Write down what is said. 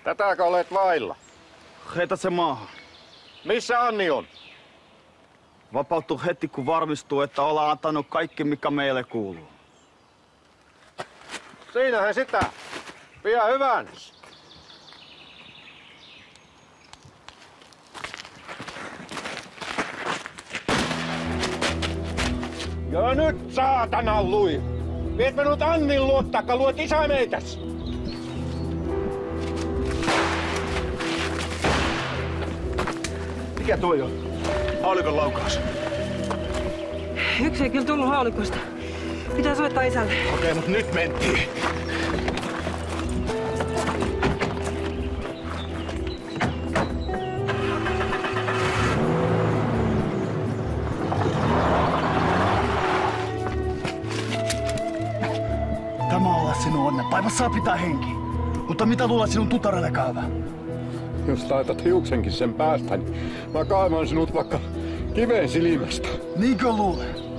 Tätäkö olet vailla? Heitä se maahan. Missä Anni on? Vapautuu heti, kun varmistuu, että ollaan antanut kaikki, mikä meille kuuluu. Siinähän sitä. Pidä hyvänäs. Ja nyt saatanan lui! Viet minut Annin luo, taikka luot isä meitäs! Mikä toi on? Haulikon laukaus. Yksi ei kyllä tullut haulikosta. Pitää soittaa isälle. Okei, mut nyt mentiin. Tämä olla sinun onnen. Päivä saa pitää henki. Mutta mitä luulet sinun tutarelle käyvä? Jos laitat hiuksenkin sen päästä, niin mä kaivan sinut vaikka kiveen silmästä. Niinkö luulet?